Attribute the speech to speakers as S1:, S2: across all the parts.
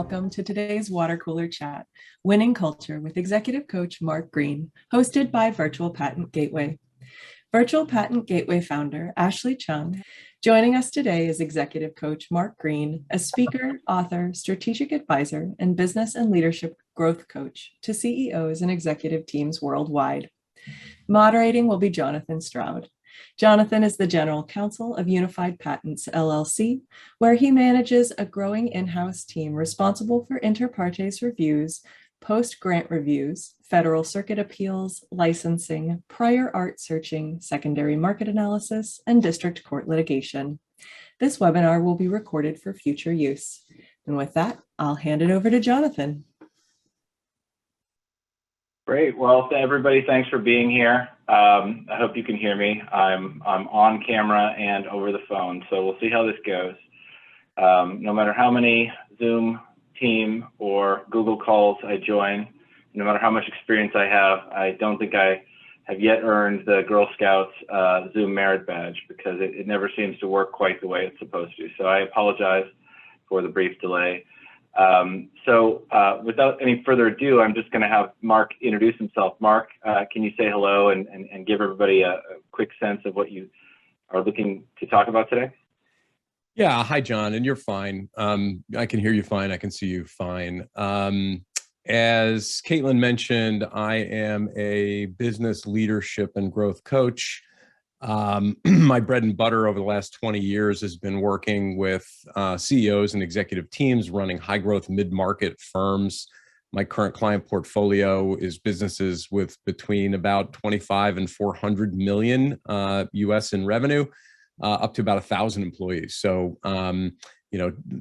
S1: welcome to today's Water Cooler Chat, Winning Culture with Executive Coach Mark Green, hosted by Virtual Patent Gateway. Virtual Patent Gateway founder Ashley Chung. Joining us today is Executive Coach Mark Green, a speaker, author, strategic advisor, and business and leadership growth coach to CEOs and executive teams worldwide. Moderating will be Jonathan Stroud. Jonathan is the General Counsel of Unified Patents, LLC, where he manages a growing in-house team responsible for inter partes reviews, post-grant reviews, federal circuit appeals, licensing, prior art searching, secondary market analysis, and district court litigation. This webinar will be recorded for future use. And with that, I'll hand it over to Jonathan.
S2: Great. Well, everybody, thanks for being here. I hope you can hear me. I'm on camera and over the phone, so we'll see how this goes. No matter how many Zoom, Team, or Google calls I join, no matter how much experience I have, I don't think I have yet earned the Girl Scouts Zoom merit badge because it never seems to work quite the way it's supposed to. So I apologize for the brief delay. Without any further ado, I'm just going to have Mark introduce himself. Mark, can you say hello and give everybody a quick sense of what you are looking to talk about today?
S3: Yeah, hi, John, and you're fine. I can hear you fine. I can see you fine. As Caitlin mentioned, I am a business leadership and growth coach. My bread and butter over the last 20 years has been working with CEOs and executive teams running high growth mid-market firms. My current client portfolio is businesses with between about 25 and 400 million US in revenue, up to about 1,000 employees. So,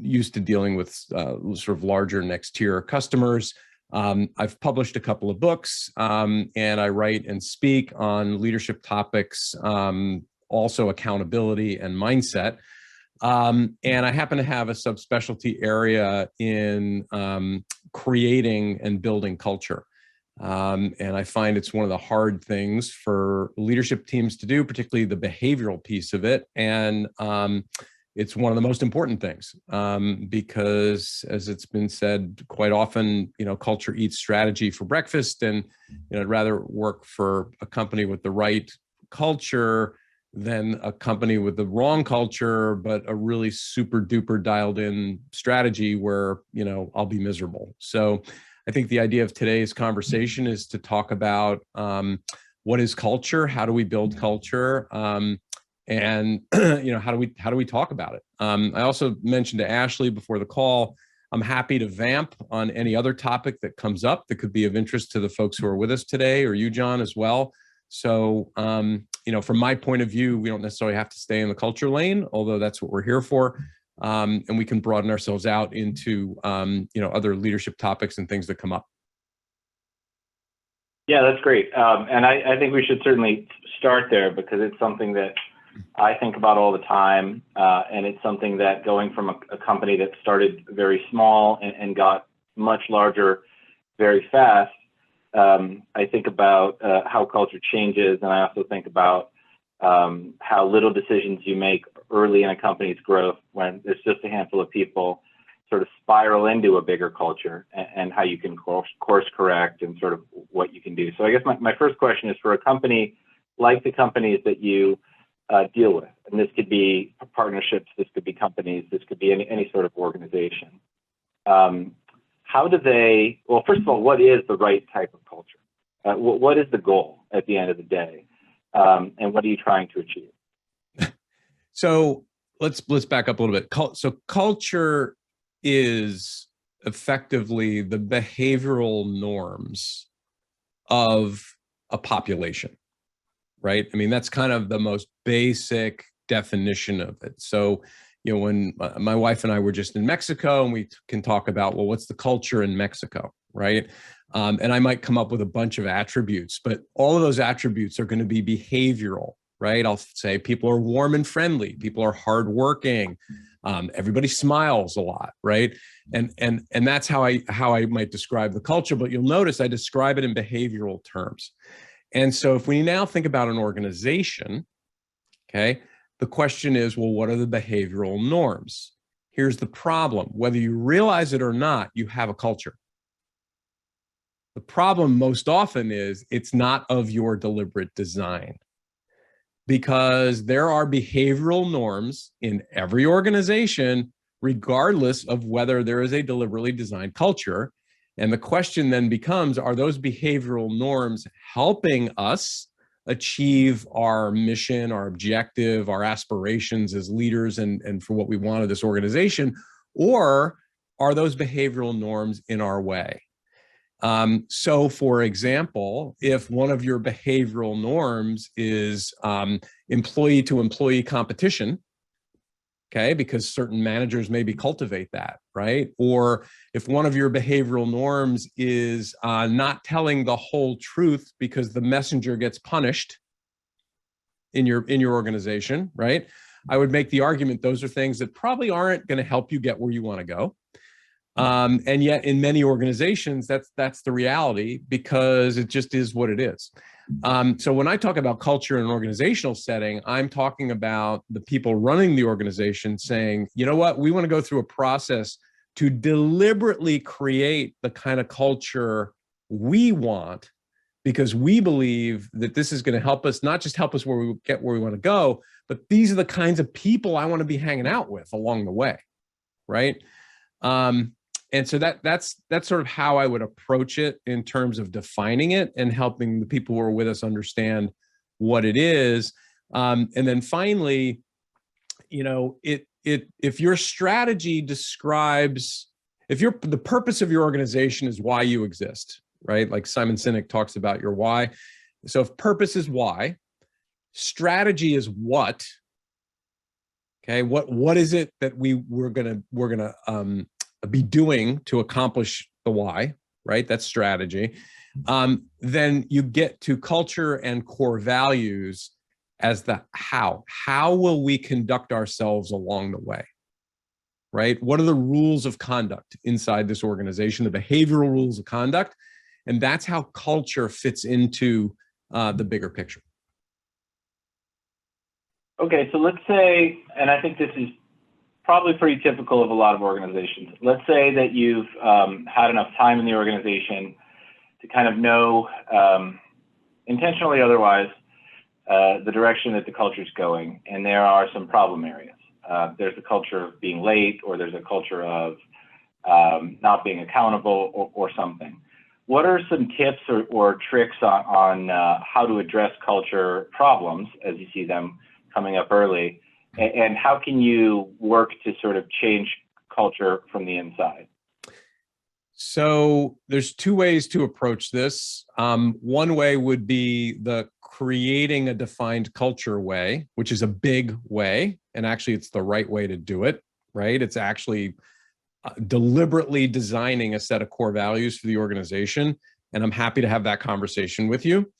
S3: used to dealing with sort of larger next tier customers. I've published a couple of books, and I write and speak on leadership topics, also accountability and mindset. And I happen to have a subspecialty area in creating and building culture. And I find it's one of the hard things for leadership teams to do, particularly the behavioral piece of it. And it's one of the most important things because, as it's been said quite often, culture eats strategy for breakfast. And I'd rather work for a company with the right culture than a company with the wrong culture, but a really super duper dialed in strategy where, I'll be miserable. So I think the idea of today's conversation is to talk about what is culture, how do we build culture, and how do we talk about it? I also mentioned to Ashley before the call, I'm happy to vamp on any other topic that comes up that could be of interest to the folks who are with us today, or you, John, as well. So, from my point of view, we don't necessarily have to stay in the culture lane, although that's what we're here for. And we can broaden ourselves out into, other leadership topics and things that come up.
S2: Yeah, that's great. And I think we should certainly start there because it's something that I think about all the time. And it's something that going from a company that started very small and got much larger very fast, I think about how culture changes. And I also think about how little decisions you make early in a company's growth when there's just a handful of people sort of spiral into a bigger culture and how you can course correct and sort of what you can do. So I guess my first question is for a company like the companies that you deal with, and this could be partnerships, this could be companies, this could be any sort of organization. How do they, well, first of all, what is the right type of culture? What is the goal at the end of the day? And what are you trying to achieve?
S3: So let's back up a little bit. So culture is effectively the behavioral norms of a population, right? I mean, that's kind of the most basic definition of it. So, when my wife and I were just in Mexico, and we can talk about, well, what's the culture in Mexico, right? And I might come up with a bunch of attributes, but all of those attributes are going to be behavioral, right? I'll say people are warm and friendly, people are hardworking, everybody smiles a lot, right? And that's how I might describe the culture. But you'll notice I describe it in behavioral terms. And so if we now think about an organization, okay, the question is, well, what are the behavioral norms? Here's the problem. Whether you realize it or not, you have a culture. The problem most often is it's not of your deliberate design, because there are behavioral norms in every organization, regardless of whether there is a deliberately designed culture. And the question then becomes, are those behavioral norms helping us achieve our mission, our objective, our aspirations as leaders and for what we want of this organization? Or are those behavioral norms in our way? So for example, if one of your behavioral norms is employee to employee competition, okay, because certain managers maybe cultivate that, right? Or if one of your behavioral norms is not telling the whole truth because the messenger gets punished in your organization, right? I would make the argument those are things that probably aren't going to help you get where you want to go. And yet in many organizations, that's the reality, because it just is what it is. So when I talk about culture in an organizational setting, I'm talking about the people running the organization saying, you know what, we want to go through a process to deliberately create the kind of culture we want, because we believe that this is going to help us, not just help us where we get where we want to go, but these are the kinds of people I want to be hanging out with along the way, right? And so that's sort of how I would approach it in terms of defining it and helping the people who are with us understand what it is. And then finally, you know, if your strategy describes, the purpose of your organization is why you exist, right? Like Simon Sinek talks about your why. So if purpose is why, strategy is what. Okay, what is it that we're gonna be doing to accomplish the why, right? That's strategy. Then you get to culture and core values as the how. How will we conduct ourselves along the way, right? What are the rules of conduct inside this organization, the behavioral rules of conduct? And that's how culture fits into the bigger picture.
S2: Okay, so let's say, and I think this is probably pretty typical of a lot of organizations. Let's say that you've had enough time in the organization to kind of know, intentionally otherwise, the direction that the culture is going, and there are some problem areas. There's a culture of being late, or there's a culture of not being accountable, or something. What are some tips or tricks on how to address culture problems as you see them coming up early? And how can you work to sort of change culture from the inside?
S3: So there's two ways to approach this. One way would be the creating a defined culture way, which is a big way. And actually, it's the right way to do it, right? It's actually deliberately designing a set of core values for the organization. And I'm happy to have that conversation with you.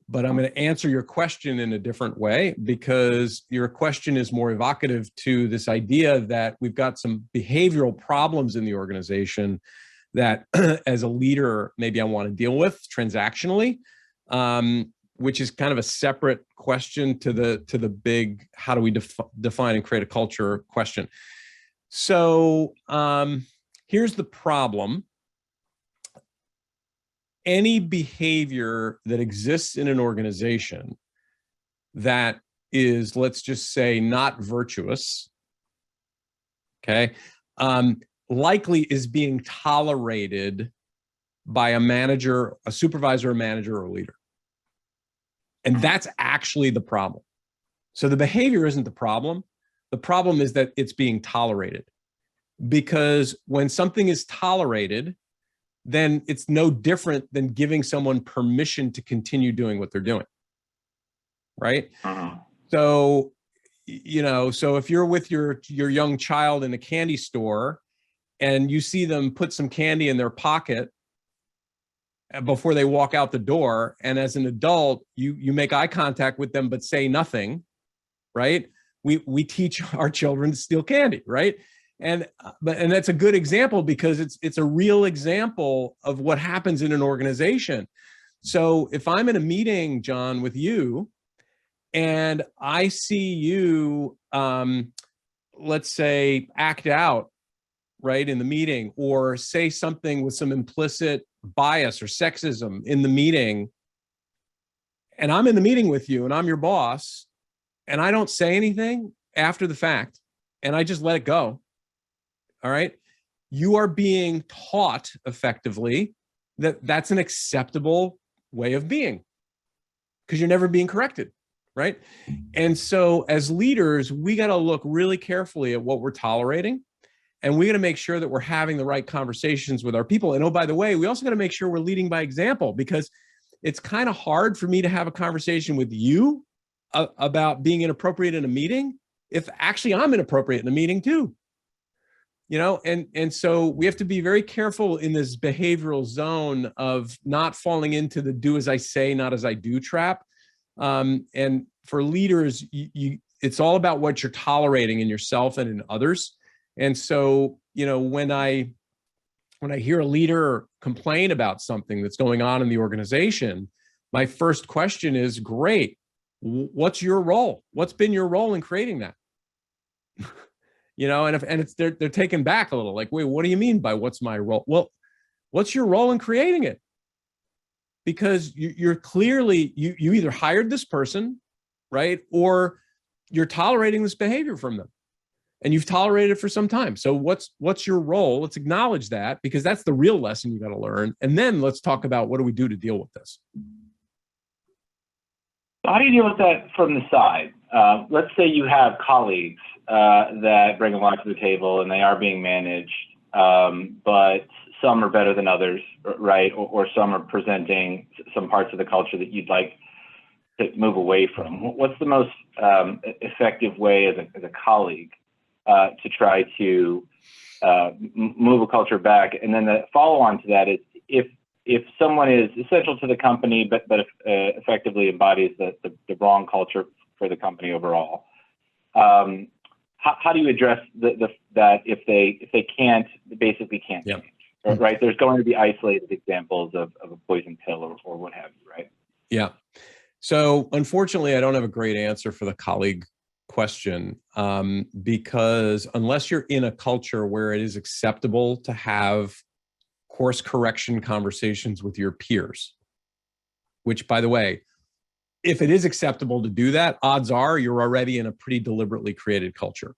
S3: But I'm going to answer your question in a different way, because your question is more evocative to this idea that we've got some behavioral problems in the organization that as a leader, maybe I want to deal with transactionally, which is kind of a separate question to the big, how do we define and create a culture question. So here's the problem. Any behavior that exists in an organization that is, let's just say, not virtuous, okay, likely is being tolerated by a manager, a supervisor, a manager, or a leader. And that's actually the problem. So the behavior isn't the problem. The problem is that it's being tolerated. Because when something is tolerated, then it's no different than giving someone permission to continue doing what they're doing, right? So, you know, so if you're with your young child in a candy store and you see them put some candy in their pocket before they walk out the door, and as an adult, you make eye contact with them but say nothing, right? We teach our children to steal candy, right? And that's a good example, because it's a real example of what happens in an organization. So if I'm in a meeting, John, with you, and I see you let's say, act out, right, in the meeting, or say something with some implicit bias or sexism in the meeting, and I'm in the meeting with you and I'm your boss, and I don't say anything after the fact, and I just let it go, all right, you are being taught effectively that that's an acceptable way of being because you're never being corrected, right? And so as leaders, we got to look really carefully at what we're tolerating, and we got to make sure that we're having the right conversations with our people. And oh, by the way, we also got to make sure we're leading by example, because it's kind of hard for me to have a conversation with you about being inappropriate in a meeting if actually I'm inappropriate in a meeting too. You know, and so we have to be very careful in this behavioral zone of not falling into the do as I say, not as I do trap. And for leaders, it's all about what you're tolerating in yourself and in others. And so, you know, when I hear a leader complain about something that's going on in the organization, my first question is, great, what's your role? What's been your role in creating that? You know, and they're taken back a little, like, wait, what do you mean by what's my role? Well, what's your role in creating it? Because you're clearly, you either hired this person, right, or you're tolerating this behavior from them, and you've tolerated it for some time. So what's your role? Let's acknowledge that, because that's the real lesson you got to learn. And then let's talk about what do we do to deal with this.
S2: How do you deal with that from the side? Let's say you have colleagues that bring a lot to the table and they are being managed, but some are better than others, right? Or some are presenting some parts of the culture that you'd like to move away from. What's the most effective way as a colleague to try to move a culture back? And then the follow-on to that is, if someone is essential to the company, but effectively embodies the wrong culture for the company overall, how do you address that if they basically can't change? Right? There's going to be isolated examples of a poison pill or what have you, right?
S3: Yeah. So unfortunately, I don't have a great answer for the colleague question, because unless you're in a culture where it is acceptable to have course correction conversations with your peers, which, by the way, if it is acceptable to do that, odds are you're already in a pretty deliberately created culture.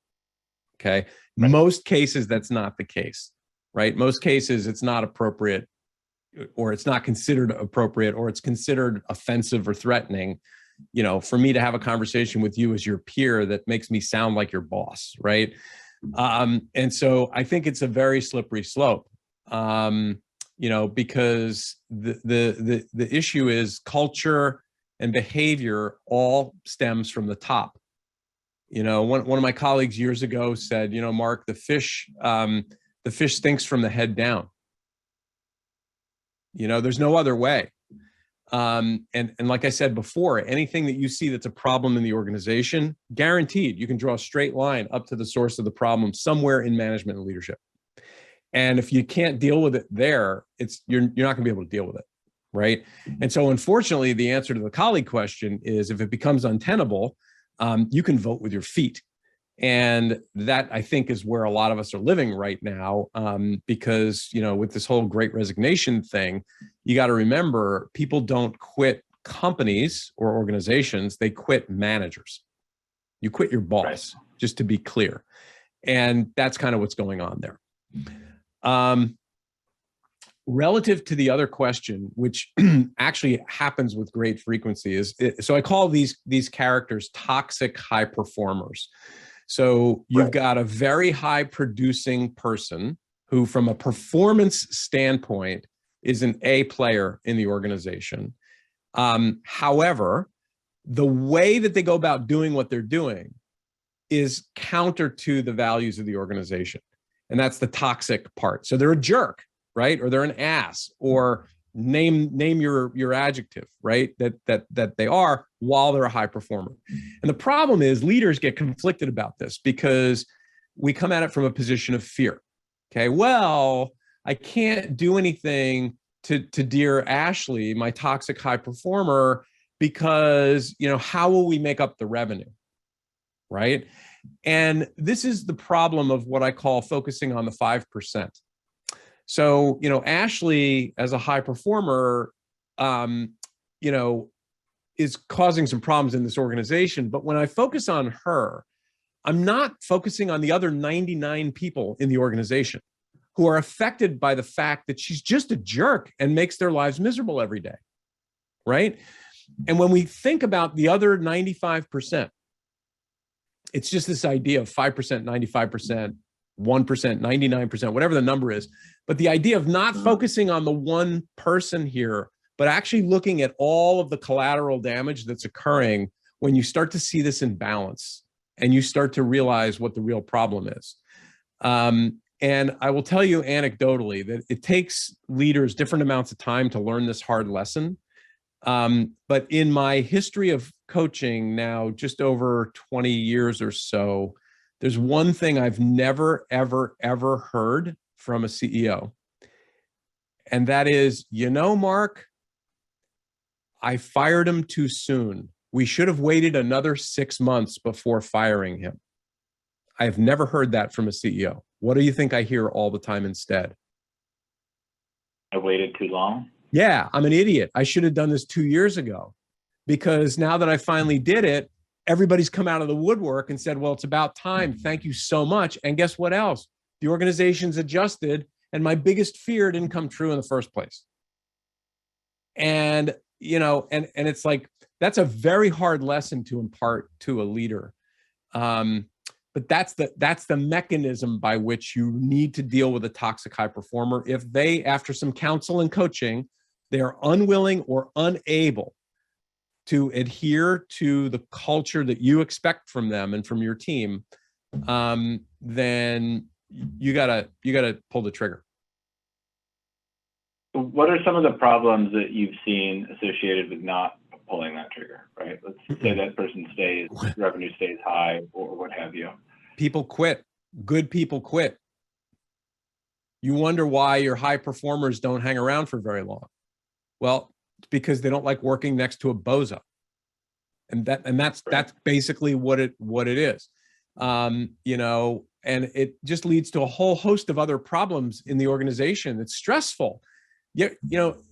S3: Okay. Right. Most cases, that's not the case, right? Most cases, it's not appropriate, or it's not considered appropriate, or it's considered offensive or threatening, you know, for me to have a conversation with you as your peer that makes me sound like your boss, right? And so I think it's a very slippery slope. You know, because the issue is culture and behavior all stems from the top. You know, one of my colleagues years ago said, you know, Mark, the fish stinks from the head down. You know, there's no other way. And like I said before, anything that you see that's a problem in the organization, guaranteed you can draw a straight line up to the source of the problem somewhere in management and leadership. And if you can't deal with it there, you're not going to be able to deal with it, right? And so unfortunately, the answer to the colleague question is, if it becomes untenable, you can vote with your feet. And that, I think, is where a lot of us are living right now, because, you know, with this whole Great Resignation thing, you got to remember, people don't quit companies or organizations, they quit managers. You quit your boss, right, just to be clear. And that's kind of what's going on there. Relative to the other question, which actually happens with great frequency, so I call these characters toxic high performers. So you've got a very high producing person who, from a performance standpoint, is an A player in the organization. However, the way that they go about doing what they're doing is counter to the values of the organization. And that's the toxic part. So they're a jerk, right? Or they're an ass, or name your adjective, right? That they are, while they're a high performer. And the problem is, leaders get conflicted about this because we come at it from a position of fear. Okay, well, I can't do anything to dear Ashley, my toxic high performer, because, you know, how will we make up the revenue, right? And this is the problem of what I call focusing on the 5%. So, Ashley, as a high performer, is causing some problems in this organization. But when I focus on her, I'm not focusing on the other 99 people in the organization who are affected by the fact that she's just a jerk and makes their lives miserable every day, right? And when we think about the other 95%, it's just this idea of 5%, 95%, 1%, 99%, whatever the number is. But the idea of not focusing on the one person here, but actually looking at all of the collateral damage that's occurring when you start to see this imbalance and you start to realize what the real problem is. And I will tell you anecdotally that it takes leaders different amounts of time to learn this hard lesson. But in my history of coaching now, just over 20 years or so, there's one thing I've never, ever, ever heard from a CEO. And that is, Mark, I fired him too soon. We should have waited another 6 months before firing him. I've never heard that from a CEO. What do you think I hear all the time instead?
S2: I waited too long.
S3: Yeah, I'm an idiot. I should have done this 2 years ago, because now that I finally did it, everybody's come out of the woodwork and said, well, it's about time. Thank you so much. And guess what else? The organization's adjusted and my biggest fear didn't come true in the first place. And, and it's like, that's a very hard lesson to impart to a leader. But that's the mechanism by which you need to deal with a toxic high performer. If they, after some counsel and coaching, they are unwilling or unable to adhere to the culture that you expect from them and from your team, then you gotta pull the trigger.
S2: What are some of the problems that you've seen associated with not pulling that trigger, right? Let's say that person stays, revenue stays high, or what have you.
S3: People quit. Good people quit. You wonder why your high performers don't hang around for very long. Well, it's because they don't like working next to a bozo. And that's basically what it is. And it just leads to a whole host of other problems in the organization. It's stressful. You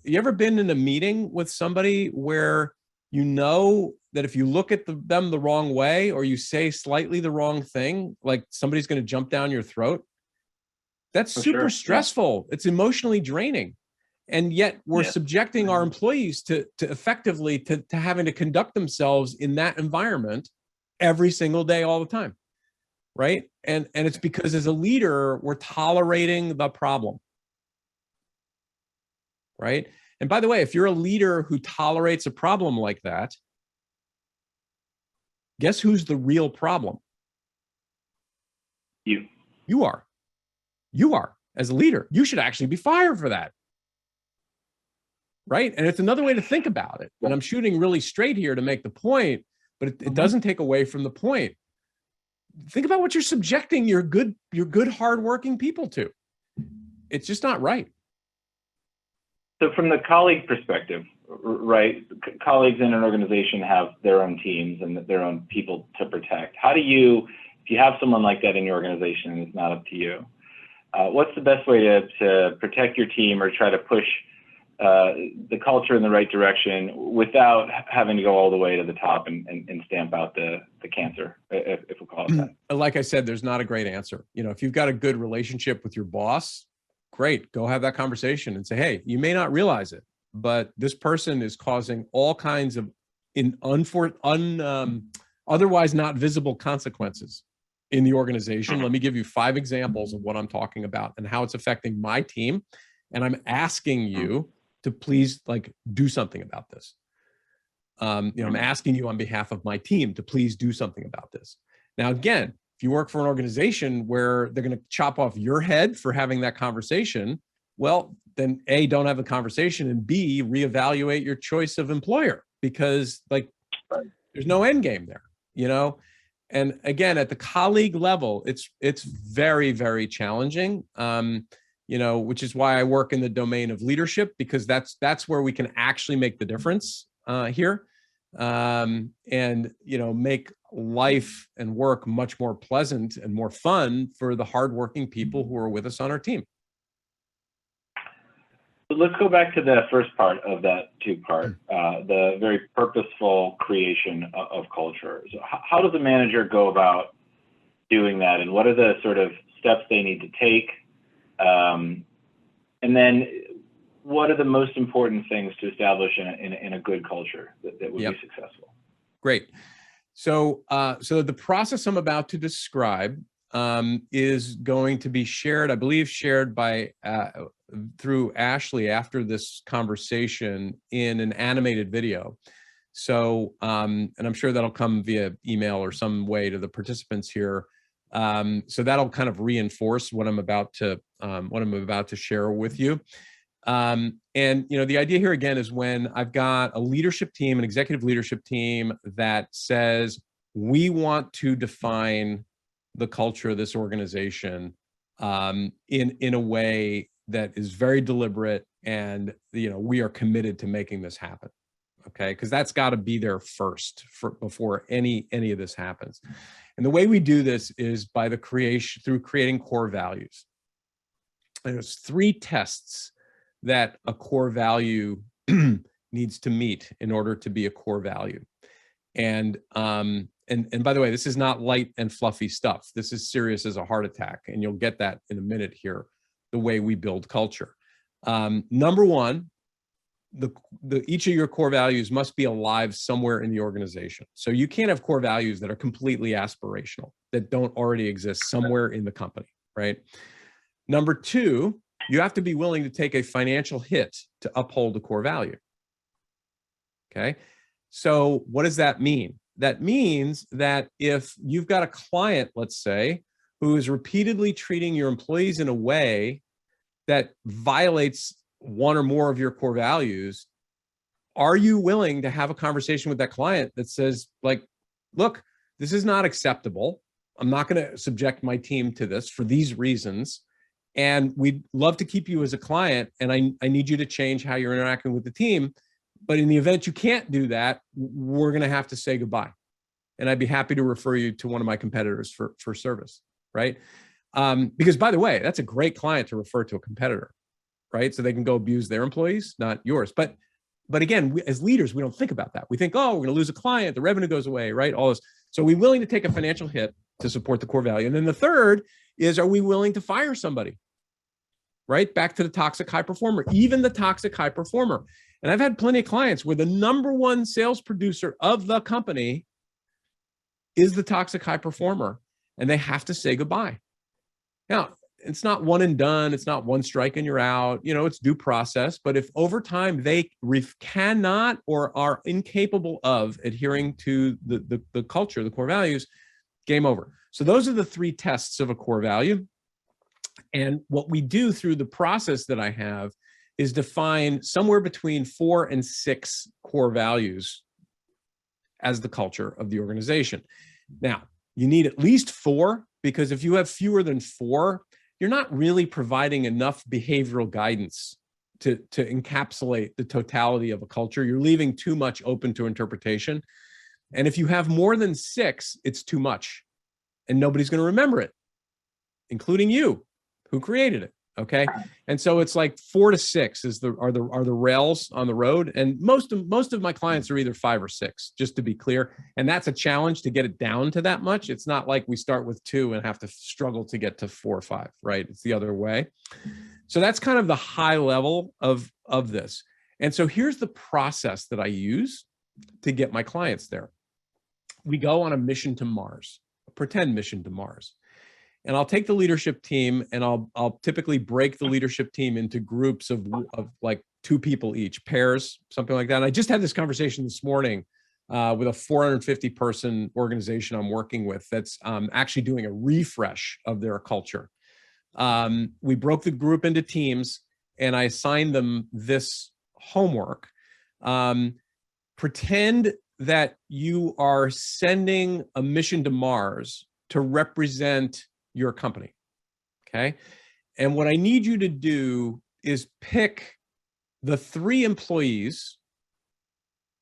S3: ever been in a meeting with somebody where that if you look at them the wrong way, or you say slightly the wrong thing, like somebody's going to jump down your throat? That's super stressful. It's emotionally draining. And yet we're subjecting our employees to effectively to having to conduct themselves in that environment every single day, all the time. Right. And it's because as a leader, we're tolerating the problem. Right. And by the way, if you're a leader who tolerates a problem like that, guess who's the real problem? You are. As a leader, you should actually be fired for that. Right. And it's another way to think about it. And I'm shooting really straight here to make the point, but it doesn't take away from the point. Think about what you're subjecting your good, hardworking people to. It's just not right.
S2: So from the colleague perspective, right, colleagues in an organization have their own teams and their own people to protect. How do you, if you have someone like that in your organization and it's not up to you, what's the best way to protect your team or try to push the culture in the right direction without having to go all the way to the top and stamp out the cancer, if we call it that?
S3: Like I said, there's not a great answer. If you've got a good relationship with your boss, great, go have that conversation and say, hey, you may not realize it, but this person is causing all kinds of otherwise not visible consequences in the organization. Let me give you 5 examples of what I'm talking about and how it's affecting my team. And I'm asking you to please do something about this. I'm asking you on behalf of my team to please do something about this. Now, again, if you work for an organization where they're going to chop off your head for having that conversation, well, then A, don't have a conversation, and B, reevaluate your choice of employer, because there's no end game there, And again, at the colleague level, it's very, very challenging. Which is why I work in the domain of leadership, because that's where we can actually make the difference here, and make life and work much more pleasant and more fun for the hardworking people who are with us on our team.
S2: So let's go back to the first part of that two-part, the very purposeful creation of culture. So how does a manager go about doing that, and what are the sort of steps they need to take? And then what are the most important things to establish in a good culture that would be successful?
S3: Great. So, so the process I'm about to describe is going to be shared, I believe, shared by through Ashley after this conversation in an animated video. So, and I'm sure that'll come via email or some way to the participants here. So that'll kind of reinforce what I'm about to share with you. And the idea here again is when I've got a leadership team, an executive leadership team that says, we want to define the culture of this organization in a way that is very deliberate, and we are committed to making this happen. Okay, because that's got to be there first before any of this happens. And the way we do this is by through creating core values. And there's 3 tests that a core value needs to meet in order to be a core value. And by the way, this is not light and fluffy stuff. This is serious as a heart attack, and you'll get that in a minute here, the way we build culture. Number 1, each of your core values must be alive somewhere in the organization. So you can't have core values that are completely aspirational, that don't already exist somewhere in the company, right? Number 2, you have to be willing to take a financial hit to uphold a core value. Okay, so what does that mean? That means that if you've got a client, let's say, who is repeatedly treating your employees in a way that violates one or more of your core values, are you willing to have a conversation with that client that says, like, look, this is not acceptable. I'm not going to subject my team to this for these reasons. And we'd love to keep you as a client, and I need you to change how you're interacting with the team. But in the event you can't do that, we're going to have to say goodbye. And I'd be happy to refer you to one of my competitors for service, right? Because by the way, that's a great client to refer to a competitor, right? So they can go abuse their employees, not yours. But again, as leaders, we don't think about that. We think, oh, we're going to lose a client, the revenue goes away, right? All this. So are we willing to take a financial hit to support the core value? And then the third is, are we willing to fire somebody? Right? Back to the toxic high performer, even the toxic high performer. And I've had plenty of clients where the #1 sales producer of the company is the toxic high performer, and they have to say goodbye. Now, it's not one and done. It's not one strike and you're out. It's due process. But if over time they cannot or are incapable of adhering to the culture, the core values, game over. So those are the 3 tests of a core value. And what we do through the process that I have is define somewhere between 4 and 6 core values as the culture of the organization. Now, you need at least 4, because if you have fewer than 4, you're not really providing enough behavioral guidance to encapsulate the totality of a culture. You're leaving too much open to interpretation. And if you have more than 6, it's too much. And nobody's going to remember it, including you, who created it. Okay, and so it's like 4 to 6 are the rails on the road, and most of my clients are either 5 or 6, just to be clear. And that's a challenge to get it down to that much. It's not like we start with 2 and have to struggle to get to 4 or 5, right? It's the other way. So that's kind of the high level of this. And so here's the process that I use to get my clients there. We go on a mission to Mars, a pretend mission to Mars. And I'll take the leadership team, and I'll typically break the leadership team into groups of like 2 people each, pairs, something like that. And I just had this conversation this morning with a 450-person organization I'm working with that's actually doing a refresh of their culture. We broke the group into teams, and I assigned them this homework. Pretend that you are sending a mission to Mars to represent your company, okay? And what I need you to do is pick the 3 employees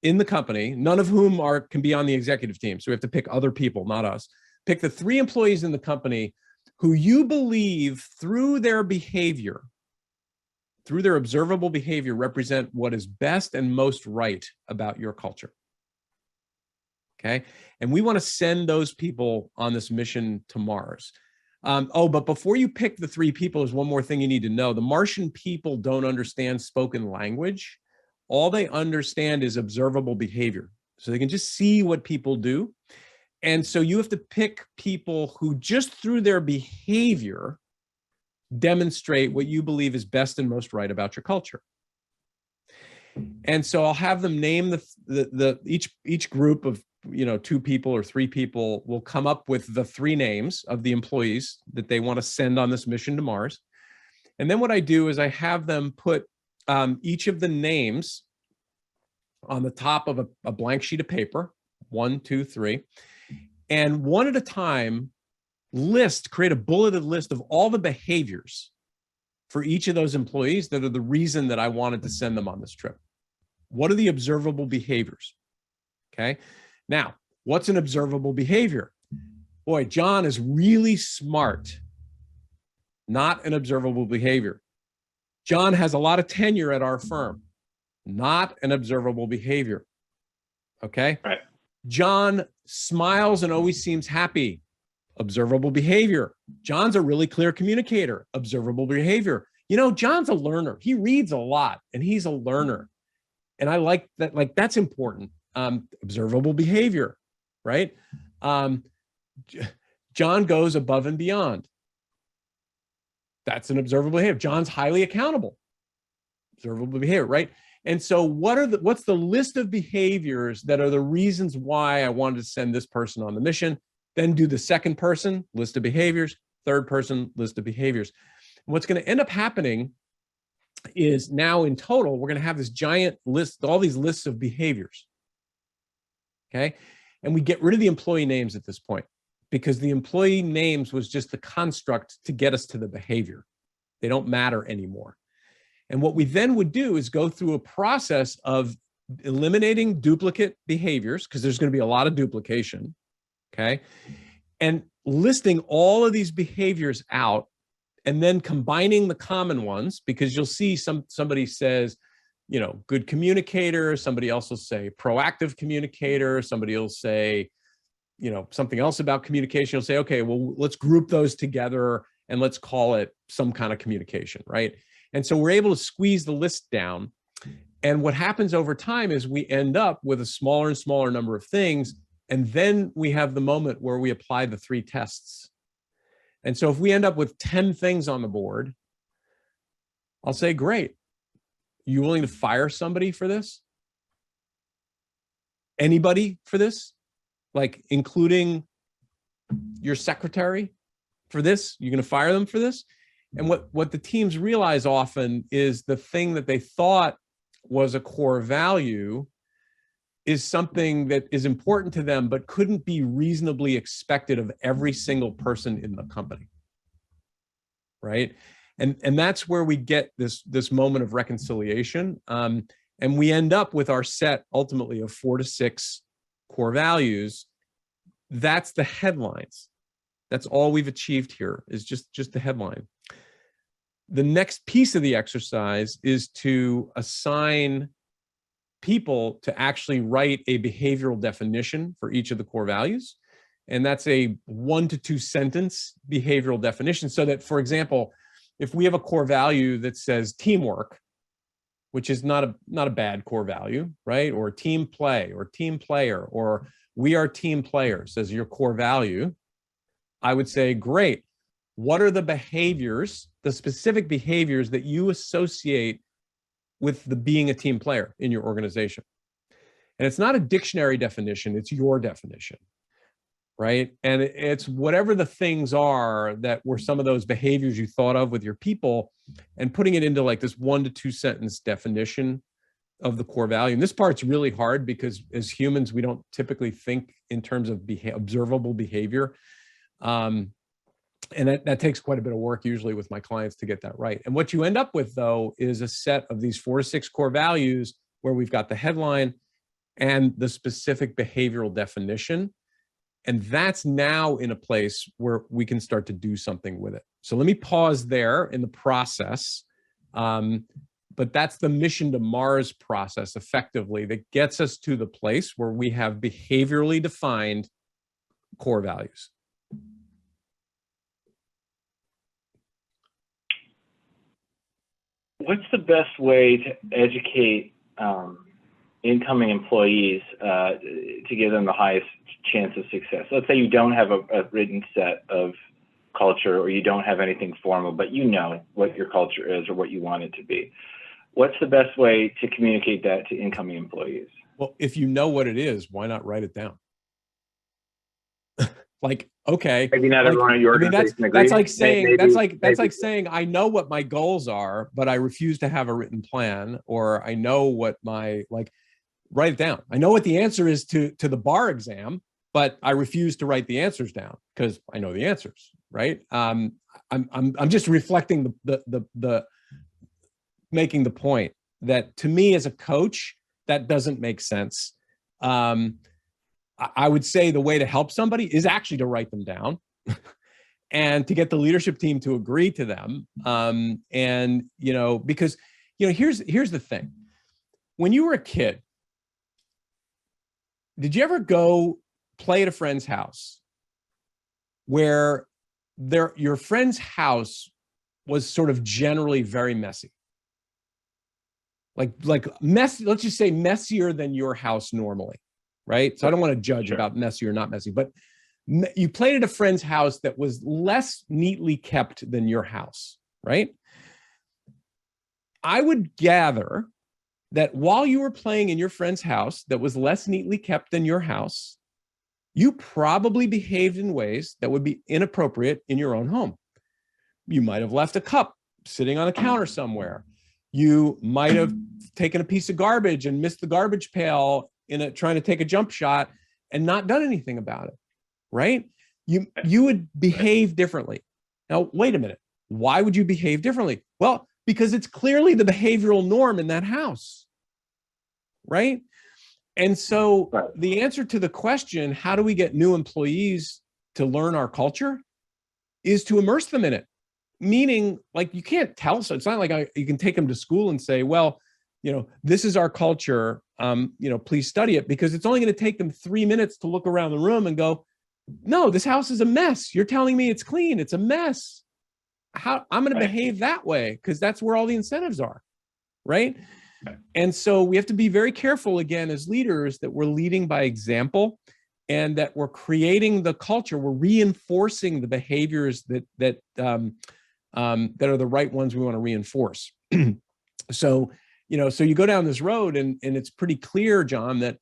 S3: in the company, none of whom can be on the executive team. So we have to pick other people, not us. Pick the 3 employees in the company who you believe through their behavior, through their observable behavior, represent what is best and most right about your culture. Okay. And we want to send those people on this mission to Mars. But before you pick the 3 people, there's one more thing you need to know. The Martian people don't understand spoken language. All they understand is observable behavior. So they can just see what people do. And so you have to pick people who just through their behavior demonstrate what you believe is best and most right about your culture. And so I'll have them name each group of 2 people or 3 people will come up with the 3 names of the employees that they want to send on this mission to Mars. And then what I do is I have them put each of the names on the top of a blank sheet of paper, 1, 2, 3, and one at a time create a bulleted list of all the behaviors for each of those employees that are the reason that I wanted to send them on this trip. What are the observable behaviors? Okay. Now, what's an observable behavior? Boy, John is really smart. Not an observable behavior. John has a lot of tenure at our firm. Not an observable behavior. Okay.
S2: Right.
S3: John smiles and always seems happy. Observable behavior. John's a really clear communicator. Observable behavior. John's a learner. He reads a lot and he's a learner. And I like that, that's important. Observable behavior, right? John goes above and beyond. That's an observable behavior. John's highly accountable. Observable behavior, right? And so what's the list of behaviors that are the reasons why I wanted to send this person on the mission? Then do the second person, list of behaviors, third person, list of behaviors. And what's going to end up happening is now in total, we're going to have this giant list, all these lists of behaviors. Okay. And we get rid of the employee names at this point because the employee names was just the construct to get us to the behavior. They don't matter anymore. And what we then would do is go through a process of eliminating duplicate behaviors because there's going to be a lot of duplication. Okay. And listing all of these behaviors out and then combining the common ones because you'll see somebody says, good communicator. Somebody else will say proactive communicator. Somebody will say, something else about communication. You'll say, okay, well, let's group those together and let's call it some kind of communication, right? And so we're able to squeeze the list down. And what happens over time is we end up with a smaller and smaller number of things. And then we have the moment where we apply the 3 tests. And so if we end up with 10 things on the board, I'll say, great. You willing to fire somebody for this? Anybody for this? Like including your secretary for this? You're going to fire them for this? And what the teams realize often is the thing that they thought was a core value is something that is important to them, but couldn't be reasonably expected of every single person in the company, right? And that's where we get this moment of reconciliation. And we end up with our set ultimately of 4 to 6 core values. That's the headlines. That's all we've achieved here is just the headline. The next piece of the exercise is to assign people to actually write a behavioral definition for each of the core values. And that's a 1 to 2 sentence behavioral definition so that, for example, if we have a core value that says teamwork, which is not a bad core value, right? Or team play or team player, or we are team players as your core value, I would say, great. What are the behaviors, the specific behaviors that you associate with the being a team player in your organization? And it's not a dictionary definition, it's your definition, right? And it's whatever the things are that were some of those behaviors you thought of with your people and putting it into like this 1 to 2 sentence definition of the core value. And this part's really hard because as humans, we don't typically think in terms of observable behavior. And that takes quite a bit of work usually with my clients to get that right. And what you end up with, though, is a set of these 4 to 6 core values where we've got the headline and the specific behavioral definition. And that's now in a place where we can start to do something with it. So let me pause there in the process. But that's the mission to Mars process effectively that gets us to the place where we have behaviorally defined core values.
S2: What's the best way to educate incoming employees to give them the highest chance of success? Let's say you don't have a written set of culture, or you don't have anything formal, but you know what your culture is or what you want it to be. What's the best way to communicate that to incoming employees?
S3: Well, if you know what it is, why not write it down? Like, okay,
S2: maybe not everyone at your organization agrees.
S3: That's like saying that's like saying I know what my goals are, but I refuse to have a written plan, or I know what my write it down. I know what the answer is to the bar exam, but I refuse to write the answers down because I know the answers, right? I'm just reflecting the making the point that to me as a coach, that doesn't make sense. I would say the way to help somebody is actually to write them down and to get the leadership team to agree to them. And, because, here's the thing. When you were a kid, did you ever go play at a friend's house where your friend's house was sort of generally very messy? Like messy, let's just say messier than your house normally, right? So I don't want to judge about messy or not messy, but you played at a friend's house that was less neatly kept than your house, right? I would gather that while you were playing in your friend's house that was less neatly kept than your house, you probably behaved in ways that would be inappropriate in your own home. You might have left a cup sitting on a counter somewhere. You might have taken a piece of garbage and missed the garbage pail trying to take a jump shot and not done anything about it, right? You would behave differently. Now, wait a minute. Why would you behave differently? Well, because it's clearly the behavioral norm in that house, right? And so the answer to the question, how do we get new employees to learn our culture, is to immerse them in it. Meaning, you can't tell. So it's not like you can take them to school and say, well, this is our culture. Please study it, because it's only going to take them 3 minutes to look around the room and go, no, this house is a mess. You're telling me it's clean. It's a mess. How I'm going to behave that way, because that's where all the incentives are, right? And so we have to be very careful again as leaders that we're leading by example, and that we're creating the culture. We're reinforcing the behaviors that are the right ones we want to reinforce. So you go down this road and it's pretty clear, John, that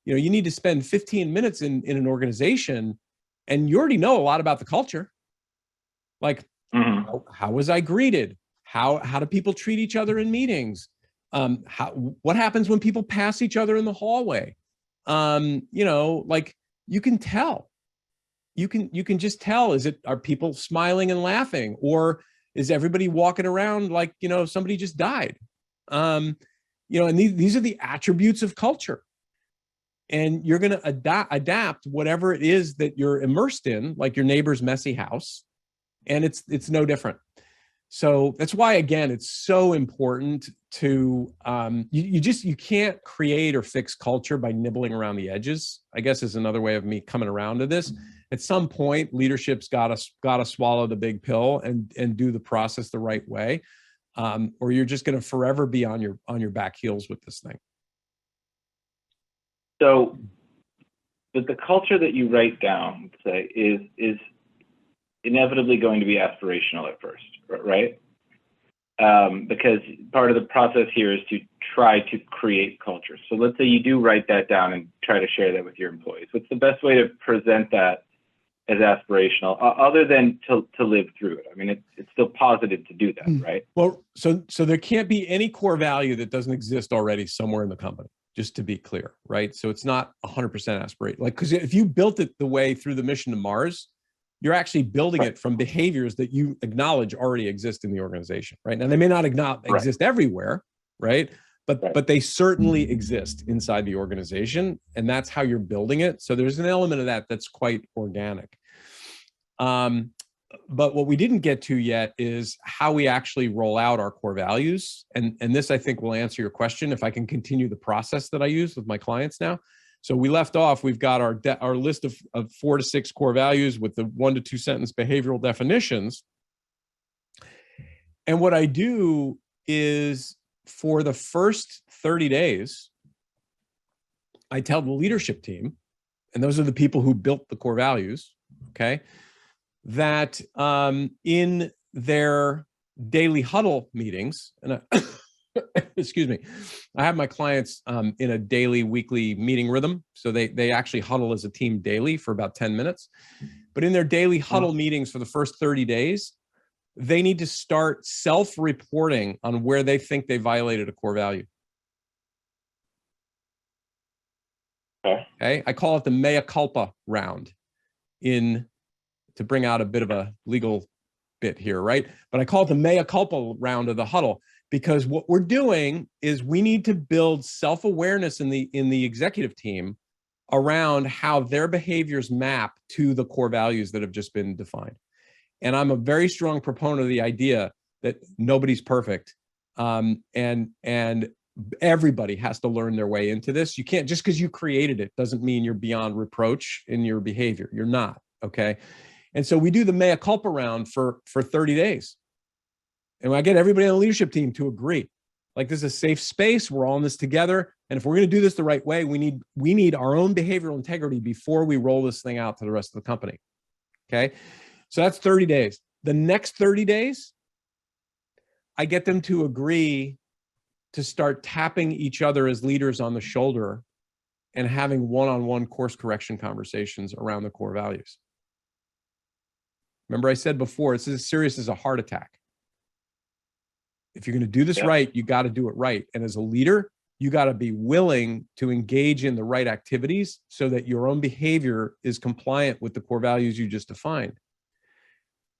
S3: you need to spend 15 minutes in an organization, and you already know a lot about the culture. How was I greeted? How do people treat each other in meetings? What happens when people pass each other in the hallway? You can tell. You can just tell, are people smiling and laughing, or is everybody walking around like, somebody just died? And these are the attributes of culture. And you're going to adapt whatever it is that you're immersed in, like your neighbor's messy house. And it's no different. So that's why, again, it's so important to, you can't create or fix culture by nibbling around the edges, I guess is another way of me coming around to this. At some point, leadership's got to swallow the big pill and do the process the right way. Or you're just going to forever be on your back heels with this thing.
S2: So the culture that you write down, say, is inevitably going to be aspirational at first, right? Because part of the process here is to try to create culture. So let's say you do write that down and try to share that with your employees. What's the best way to present that as aspirational, other than to live through it? I mean, it's still positive to do that, right?
S3: Well, so there can't be any core value that doesn't exist already somewhere in the company, just to be clear, right? So it's not 100% aspirational. Because if you built it the way through the mission to Mars, you're actually building it from behaviors that you acknowledge already exist in the organization, right? Now, they may not exist everywhere, right? but they certainly exist inside the organization, and that's how you're building it. So there's an element of that that's quite organic. But what we didn't get to yet is how we actually roll out our core values. And this, I think, will answer your question if I can continue the process that I use with my clients now. So we left off, we've got our list of 4 to 6 core values with the 1 to 2 sentence behavioral definitions. And what I do is, for the first 30 days, I tell the leadership team, and those are the people who built the core values, okay, that in their daily huddle meetings, and excuse me, I have my clients in a daily, weekly meeting rhythm. So they actually huddle as a team daily for about 10 minutes. But in their daily huddle meetings for the first 30 days, they need to start self-reporting on where they think they violated a core value. Okay. I call it the mea culpa round, to bring out a bit of a legal bit here, right? But I call it the mea culpa round of the huddle, because what we're doing is we need to build self-awareness in the executive team around how their behaviors map to the core values that have just been defined. And I'm a very strong proponent of the idea that nobody's perfect, and everybody has to learn their way into this. You can't, just because you created it doesn't mean you're beyond reproach in your behavior. You're not, okay? And so we do the mea culpa round for 30 days. And I get everybody on the leadership team to agree. Like, this is a safe space. We're all in this together. And if we're going to do this the right way, we need our own behavioral integrity before we roll this thing out to the rest of the company. Okay. So that's 30 days. The next 30 days, I get them to agree to start tapping each other as leaders on the shoulder and having one-on-one course correction conversations around the core values. Remember, I said before, it's as serious as a heart attack. If you're going to do this right, you got to do it right. And as a leader, you got to be willing to engage in the right activities so that your own behavior is compliant with the core values you just defined.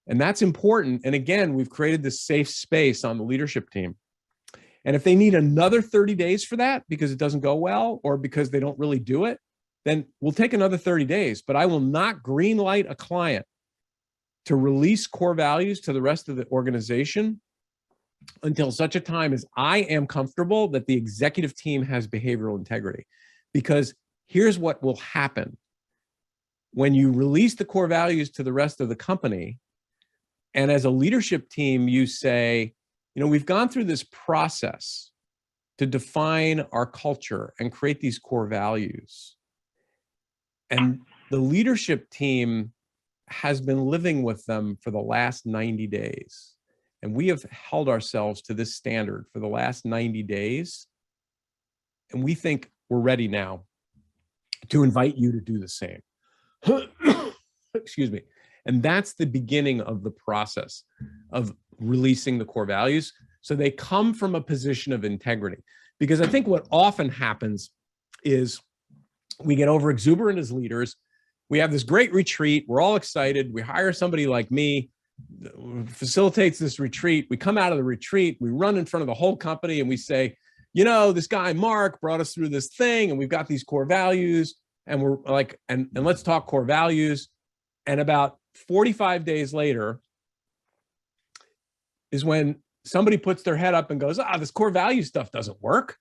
S3: And that's important. And again, we've created this safe space on the leadership team. And if they need another 30 days for that because it doesn't go well or because they don't really do it, then we'll take another 30 days. But I will not green light a client to release core values to the rest of the organization until such a time as I am comfortable that the executive team has behavioral integrity. Because here's what will happen. When you release the core values to the rest of the company, and as a leadership team, you say, you know, we've gone through this process to define our culture and create these core values. And the leadership team has been living with them for the last 90 days. And we have held ourselves to this standard for the last 90 days. And we think we're ready now to invite you to do the same. Excuse me. And that's the beginning of the process of releasing the core values. So they come from a position of integrity. Because I think what often happens is we get over exuberant as leaders. We have this great retreat. We're all excited. We hire somebody like me, facilitates this retreat. We come out of the retreat, we run in front of the whole company and we say, you know, this guy, Mark, brought us through this thing and we've got these core values and we're like, and let's talk core values. And about 45 days later is when somebody puts their head up and goes, this core value stuff doesn't work.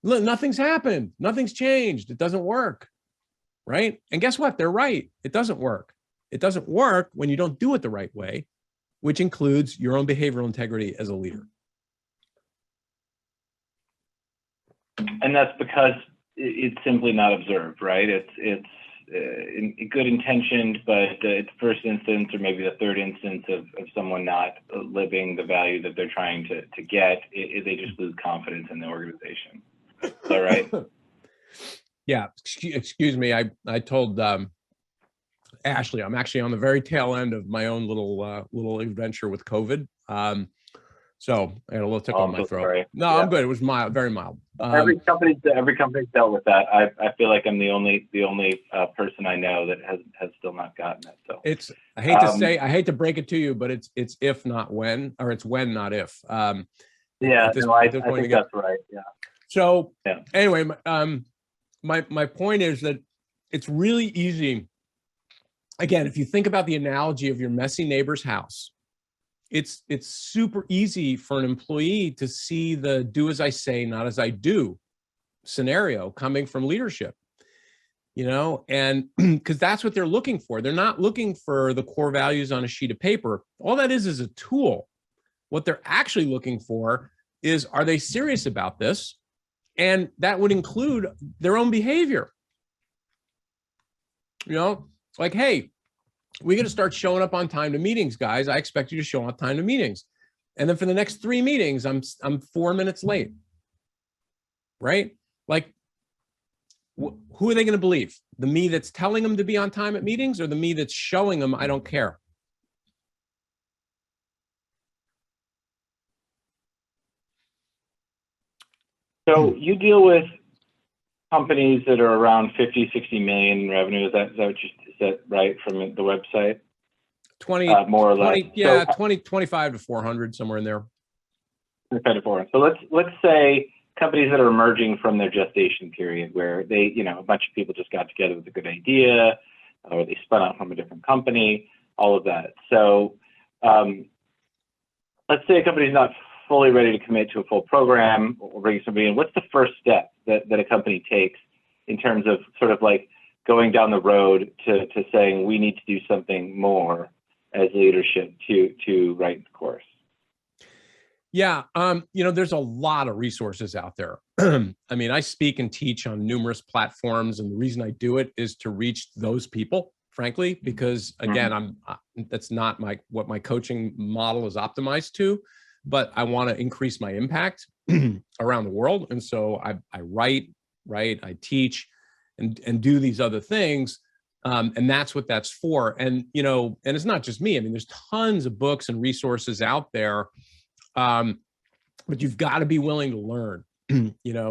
S3: Look, nothing's happened. Nothing's changed. It doesn't work. Right? And guess what? They're right. It doesn't work. It doesn't work when you don't do it the right way, which includes your own behavioral integrity as a leader.
S2: And that's because it's simply not observed, right? It's good intentioned, but the first instance or maybe the third instance of someone not living the value that they're trying to get, they just lose confidence in the organization. Is that right?
S3: Yeah. Excuse me. I told Ashley, I'm actually on the very tail end of my own little adventure with COVID. So I had a little tickle in my throat. Sorry. No, yeah. I'm good. It was mild, very mild.
S2: Every company's dealt with that. I feel like I'm the only person I know that has still not gotten it. So
S3: it's, I hate to break it to you, but it's if not when, or it's when not if.
S2: Yeah,
S3: at this,
S2: no, I
S3: at this point
S2: think that's right. Yeah.
S3: So
S2: Yeah.
S3: anyway, my point is that it's really easy. Again, if you think about the analogy of your messy neighbor's house, it's super easy for an employee to see the do as I say, not as I do scenario coming from leadership, and because that's what they're looking for. They're not looking for the core values on a sheet of paper. All that is a tool. What they're actually looking for is, are they serious about this? And that would include their own behavior. Like, hey, we got to start showing up on time to meetings, guys. I expect you to show up on time to meetings. And then for the next 3 meetings, I'm 4 minutes late. Right? Like, who are they going to believe? The me that's telling them to be on time at meetings, or the me that's showing them I don't care?
S2: So you deal with companies that are around 50, 60 million in revenue. Is that right from the website?
S3: 20,
S2: more or
S3: 20,
S2: less.
S3: yeah,
S2: So,
S3: 25 to 400, somewhere in there.
S2: So let's say companies that are emerging from their gestation period, where they, a bunch of people just got together with a good idea, or they spun out from a different company, all of that. So let's say a company's not fully ready to commit to a full program or bring somebody in. What's the first step that a company takes in terms of sort of like going down the road to saying we need to do something more as leadership to write the course?
S3: Yeah, there's a lot of resources out there. I mean, I speak and teach on numerous platforms, and the reason I do it is to reach those people, frankly, because again, that's not what my coaching model is optimized to, but I want to increase my impact around the world. And so I write, I teach, and do these other things. And that's what that's for. And, and it's not just me. I mean, there's tons of books and resources out there. But you've got to be willing to learn,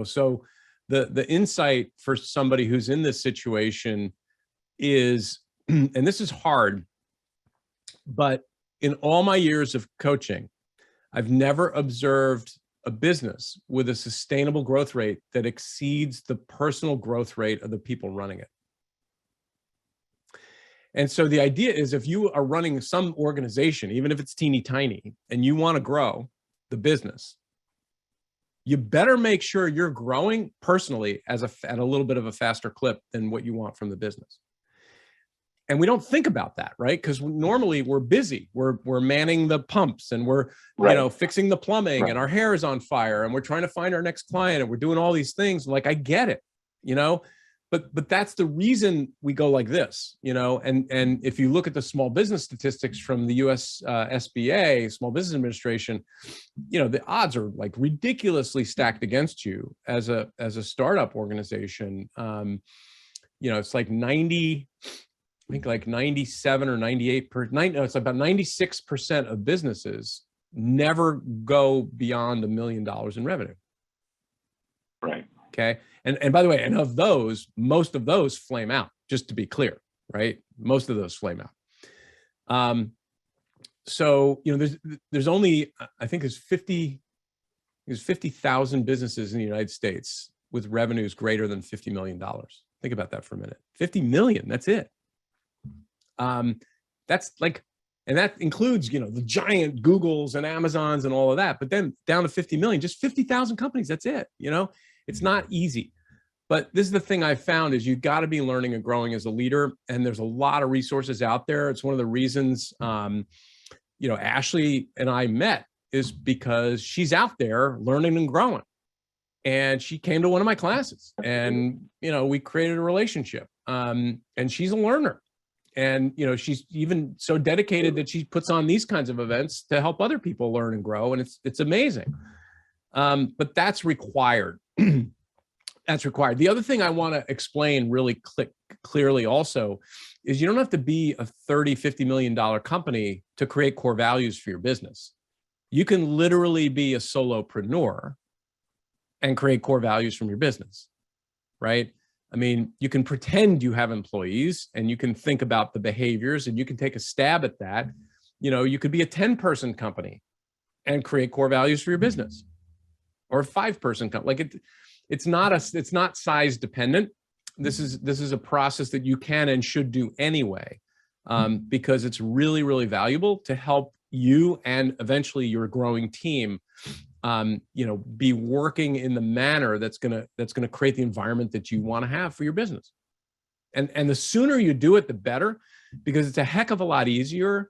S3: so the insight for somebody who's in this situation is, and this is hard, but in all my years of coaching, I've never observed a business with a sustainable growth rate that exceeds the personal growth rate of the people running it. And so the idea is, if you are running some organization, even if it's teeny tiny, and you want to grow the business, you better make sure you're growing personally at a little bit of a faster clip than what you want from the business. And we don't think about that, right? Because normally we're busy. We're manning the pumps, and we're fixing the plumbing, and our hair is on fire, and we're trying to find our next client, and we're doing all these things. Like, I get it, but that's the reason we go like this, and if you look at the small business statistics from the US SBA, Small Business Administration, the odds are like ridiculously stacked against you as a startup organization. It's like 90, I think like 97 or 98%, no, it's about 96% of businesses never go beyond $1 million in revenue.
S2: Right.
S3: Okay. And by the way, and of those, most of those flame out, just to be clear, right? Most of those flame out. So, there's only, I think there's 50,000 businesses in the United States with revenues greater than $50 million. Think about that for a minute. 50 million, that's it. That's like, and that includes, the giant Googles and Amazons and all of that, but then down to 50 million, just 50,000 companies, that's it. It's not easy. But this is the thing I've found, is you've got to be learning and growing as a leader. And there's a lot of resources out there. It's one of the reasons, Ashley and I met, is because she's out there learning and growing. And she came to one of my classes, and, we created a relationship. And she's a learner. And, she's even so dedicated that she puts on these kinds of events to help other people learn and grow. And it's amazing. But that's required. That's required. The other thing I want to explain really clearly also is, you don't have to be a $30, $50 million company to create core values for your business. You can literally be a solopreneur and create core values from your business, right? I mean, you can pretend you have employees, and you can think about the behaviors, and you can take a stab at that. You could be a 10-person company and create core values for your business. or a 5-person company. It's not size dependent. This is a process that you can and should do anyway, because it's really, really valuable to help you and eventually your growing team, be working in the manner that's gonna create the environment that you want to have for your business. And the sooner you do it, the better, because it's a heck of a lot easier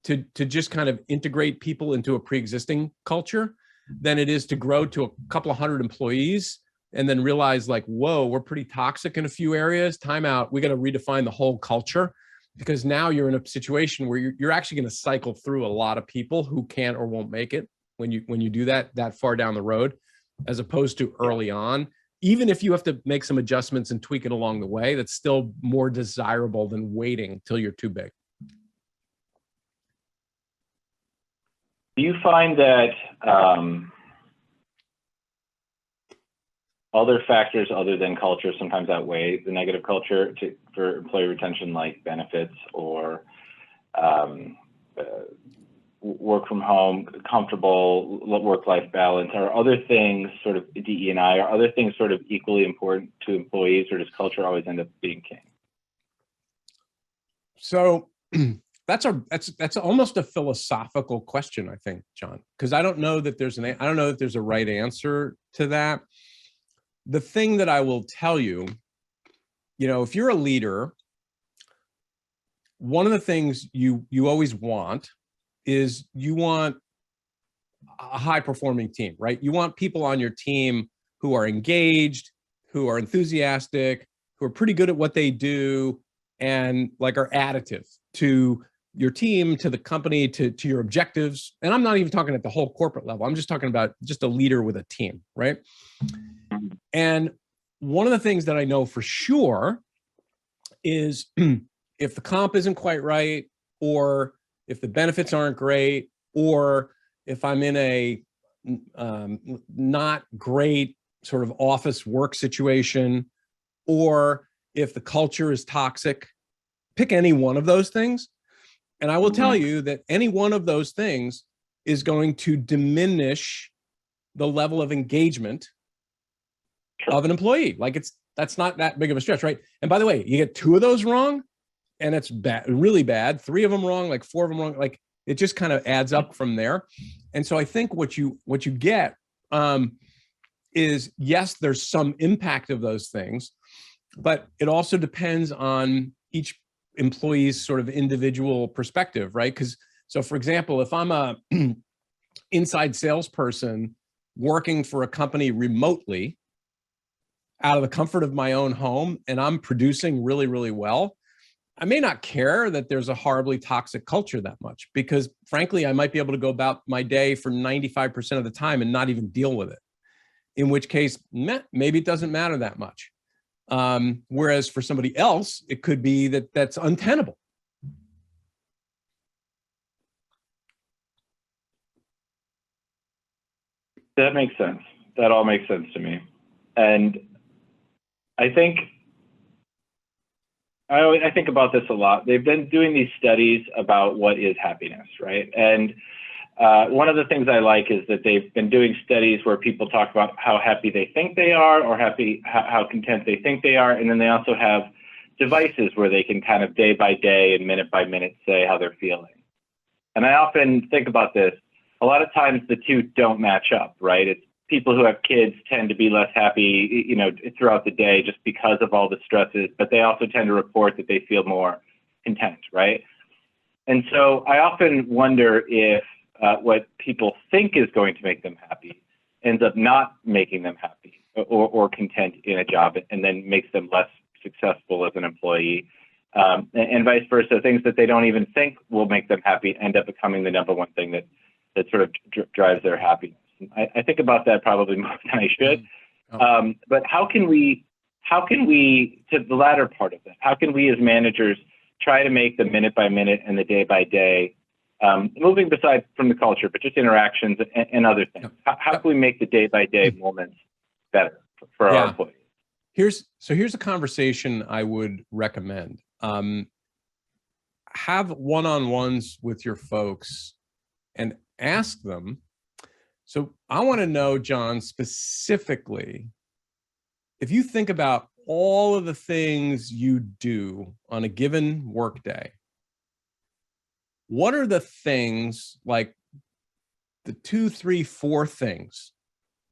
S3: to just kind of integrate people into a pre-existing culture than it is to grow to a couple of hundred employees and then realize, like, whoa, we're pretty toxic in a few areas. Time out. We got to redefine the whole culture, because now you're in a situation where you're actually going to cycle through a lot of people who can't or won't make it when you do that far down the road, as opposed to early on. Even if you have to make some adjustments and tweak it along the way, that's still more desirable than waiting till you're too big.
S2: Do you find that other factors other than culture sometimes outweigh the negative culture for employee retention, like benefits or work from home, comfortable work-life balance, or other things sort of DE&I, or other things sort of equally important to employees, or does culture always end up being king?
S3: So that's almost a philosophical question, I think, John, because I don't know that there's a right answer to that. The thing that I will tell you, if you're a leader, one of the things you always want is you want a high-performing team, right? You want people on your team who are engaged, who are enthusiastic, who are pretty good at what they do, and like are additive to your team, to the company, to your objectives. And I'm not even talking at the whole corporate level. I'm just talking about just a leader with a team, right? And one of the things that I know for sure is if the comp isn't quite right, or if the benefits aren't great, or if I'm in a not great sort of office work situation, or if the culture is toxic, pick any one of those things. And I will tell you that any one of those things is going to diminish the level of engagement of an employee. Like that's not that big of a stretch, right? And by the way, you get 2 of those wrong, and it's bad, really bad. 3 of them wrong, like 4 of them wrong, like it just kind of adds up from there. And so I think what you get is, yes, there's some impact of those things, but it also depends on each employee's sort of individual perspective, right? So for example, if I'm a inside salesperson working for a company remotely out of the comfort of my own home, and I'm producing really, really well, I may not care that there's a horribly toxic culture that much, because frankly, I might be able to go about my day for 95% of the time and not even deal with it. In which case, maybe it doesn't matter that much. Whereas for somebody else, it could be that that's untenable.
S2: That makes sense. That all makes sense to me. And I think about this a lot. They've been doing these studies about what is happiness, right? And one of the things I like is that they've been doing studies where people talk about how happy they think they are, or how content they think they are. And then they also have devices where they can kind of day by day and minute by minute say how they're feeling. And I often think about this. A lot of times the two don't match up, right? It's people who have kids tend to be less happy, throughout the day just because of all the stresses, but they also tend to report that they feel more content, right? And so I often wonder if what people think is going to make them happy ends up not making them happy or content in a job, and then makes them less successful as an employee, and vice versa. Things that they don't even think will make them happy end up becoming the number one thing that sort of drives their happiness. I think about that probably more than I should. But how can we, to the latter part of that, how can we as managers try to make the minute by minute and the day by day, moving beside from the culture, but just interactions and other things? How can we make the day by day moments better for our employees?
S3: Here's a conversation I would recommend. Have one-on-ones with your folks and ask them, So I want to know, John, specifically, if you think about all of the things you do on a given workday, what are the things, like the 2, 3, 4 things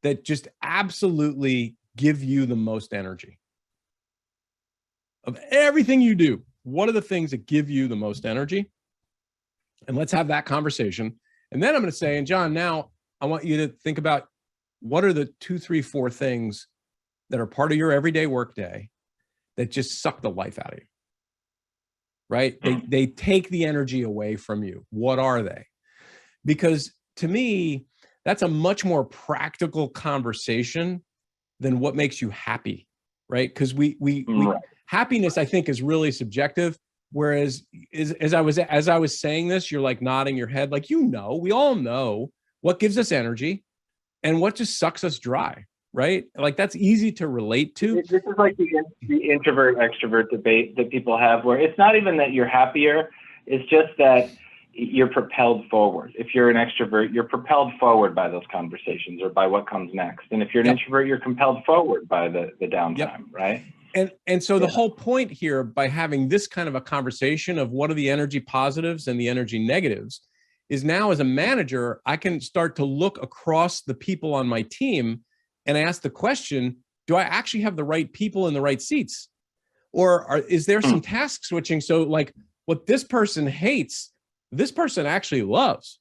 S3: that just absolutely give you the most energy? Of everything you do, what are the things that give you the most energy? And let's have that conversation. And then I'm going to say, and John, now I want you to think about what are the 2, 3, 4 things that are part of your everyday workday that just suck the life out of you, right? They take the energy away from you. What are they? Because to me, that's a much more practical conversation than what makes you happy, right? Because happiness, I think, is really subjective. Whereas as I was saying this, you're like nodding your head, like, we all know what gives us energy and what just sucks us dry, right? Like, that's easy to relate to.
S2: This is like the introvert extrovert debate that people have, where it's not even that you're happier, it's just that you're propelled forward. If you're an extrovert, you're propelled forward by those conversations or by what comes next. And if you're an introvert, you're compelled forward by the downtime, right?
S3: And so the whole point here, by having this kind of a conversation of what are the energy positives and the energy negatives, is now as a manager, I can start to look across the people on my team and ask the question, do I actually have the right people in the right seats? Or is there some task switching? So like what this person hates, this person actually loves,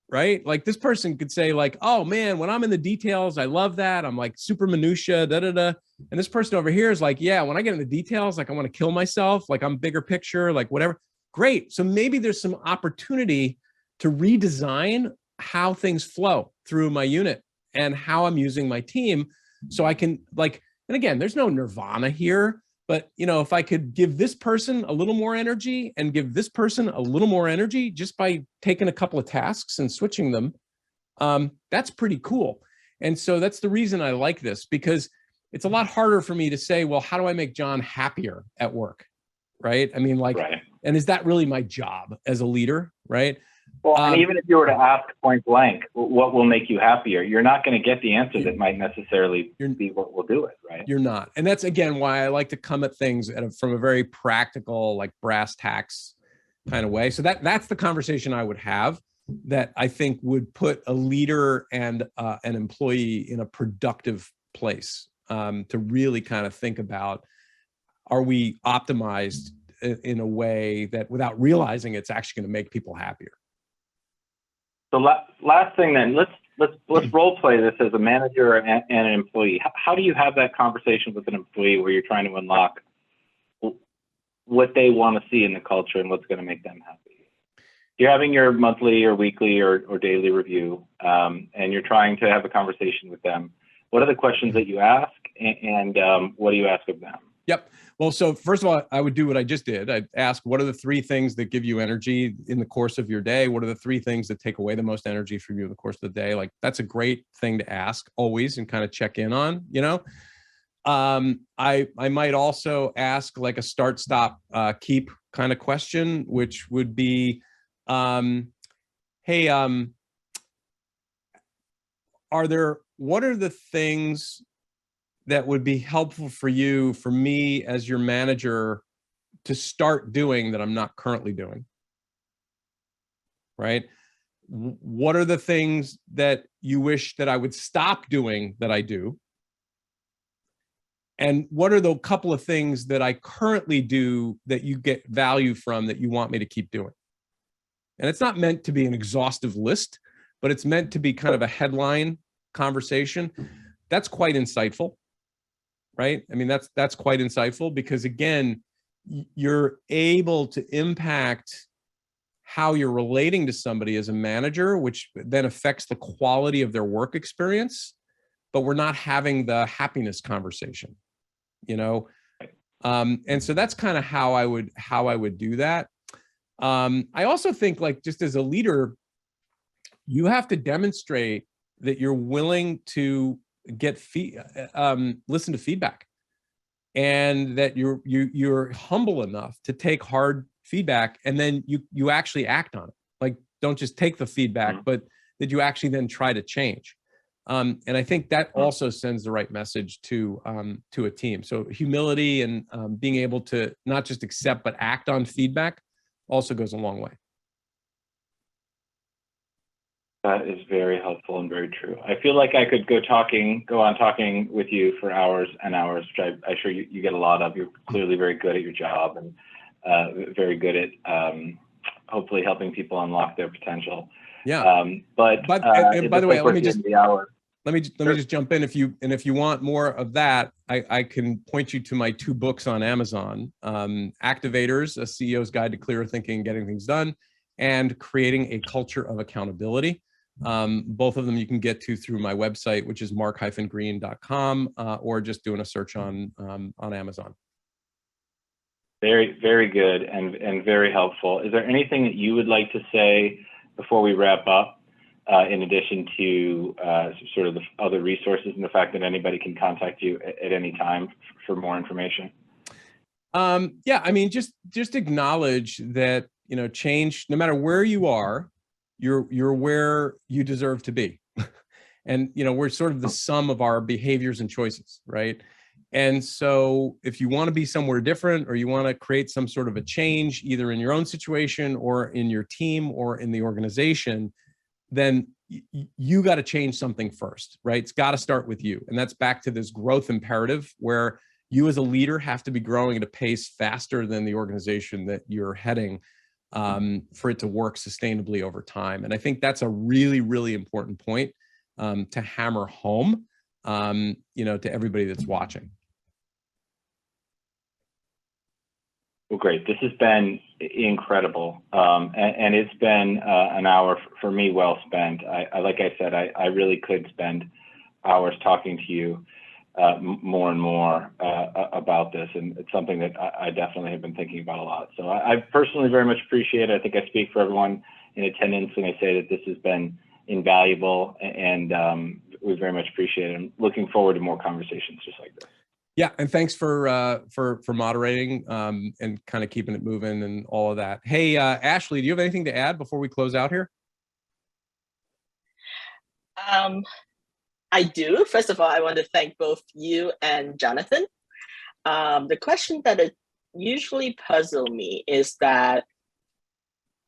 S3: right? Like this person could say like, oh man, when I'm in the details, I love that. I'm like super minutia, da-da-da. And this person over here is like, yeah, when I get in the details, like I want to kill myself, like I'm bigger picture, like whatever. Great. So maybe there's some opportunity to redesign how things flow through my unit and how I'm using my team. So I can like, and again, there's no nirvana here, but if I could give this person a little more energy and give this person a little more energy just by taking a couple of tasks and switching them, that's pretty cool. And so that's the reason I like this, because it's a lot harder for me to say, well, how do I make John happier at work? Right. I mean, like, and is that really my job as a leader? Right.
S2: Well, and even if you were to ask point blank, what will make you happier? You're not going to get the answer that might necessarily be what will do it, right?
S3: You're not. And that's, again, why I like to come at things from a very practical, like brass tacks kind of way. So that's the conversation I would have that I think would put a leader and an employee in a productive place to really kind of think about, are we optimized in a way that without realizing it's actually going to make people happier?
S2: So last thing then, let's role play this as a manager and an employee. How do you have that conversation with an employee where you're trying to unlock what they want to see in the culture and what's going to make them happy? You're having your monthly or weekly or daily review, and you're trying to have a conversation with them. What are the questions that you ask, and what do you ask of them?
S3: Yep. Well, so first of all, I would do what I just did. I'd ask, what are the 3 things that give you energy in the course of your day? What are the 3 things that take away the most energy from you in the course of the day? Like, that's a great thing to ask always and kind of check in on, I might also ask like a start, stop, keep kind of question, which would be, hey, what are the things that would be helpful for me as your manager to start doing that I'm not currently doing, right? What are the things that you wish that I would stop doing that I do? And what are the couple of things that I currently do that you get value from that you want me to keep doing? And it's not meant to be an exhaustive list, but it's meant to be kind of a headline conversation. That's quite insightful. Right? I mean, that's quite insightful because, again, you're able to impact how you're relating to somebody as a manager, which then affects the quality of their work experience, but we're not having the happiness conversation, and so that's kind of how I would do that. I also think, like, just as a leader, you have to demonstrate that you're willing to listen to feedback, and that you're humble enough to take hard feedback, and then you actually act on it. Like, don't just take the feedback, but that you actually then try to change. And I think that also sends the right message to a team. So humility and being able to not just accept, but act on feedback also goes a long way.
S2: That is very helpful and very true. I feel like I could go on talking with you for hours and hours, which I'm sure you get a lot of. You're clearly very good at your job and very good at hopefully helping people unlock their potential.
S3: Yeah.
S2: But
S3: by the way, let me just
S2: Sure.
S3: just jump in. If you want more of that, I can point you to my 2 books on Amazon: Activators, A CEO's Guide to Clearer Thinking and Getting Things Done, and Creating a Culture of Accountability. Both of them you can get to through my website, which is mark-green.com, or just doing a search on Amazon.
S2: Very, very good and very helpful. Is there anything that you would like to say before we wrap up, in addition to sort of the other resources and the fact that anybody can contact you at any time for more information?
S3: Yeah, I mean, just acknowledge that, change, no matter where you are, you're where you deserve to be. And, we're sort of the sum of our behaviors and choices, right? And so if you want to be somewhere different, or you want to create some sort of a change, either in your own situation or in your team or in the organization, then you got to change something first, right? It's got to start with you. And that's back to this growth imperative, where you as a leader have to be growing at a pace faster than the organization that you're heading, for it to work sustainably over time. And I think that's a really, really important point to hammer home, to everybody that's watching.
S2: Well, great. This has been incredible. And it's been an hour for me well spent. Like I said, I really could spend hours talking to you more and more about this. And it's something that I definitely have been thinking about a lot. So I personally very much appreciate it. I think I speak for everyone in attendance when I say that this has been invaluable, and we very much appreciate it. I'm looking forward to more conversations just like this.
S3: Yeah, and thanks for moderating and kind of keeping it moving and all of that. Hey, Ashley, do you have anything to add before we close out here?
S4: I do. First of all, I want to thank both you and Jonathan. The question that it usually puzzles me is that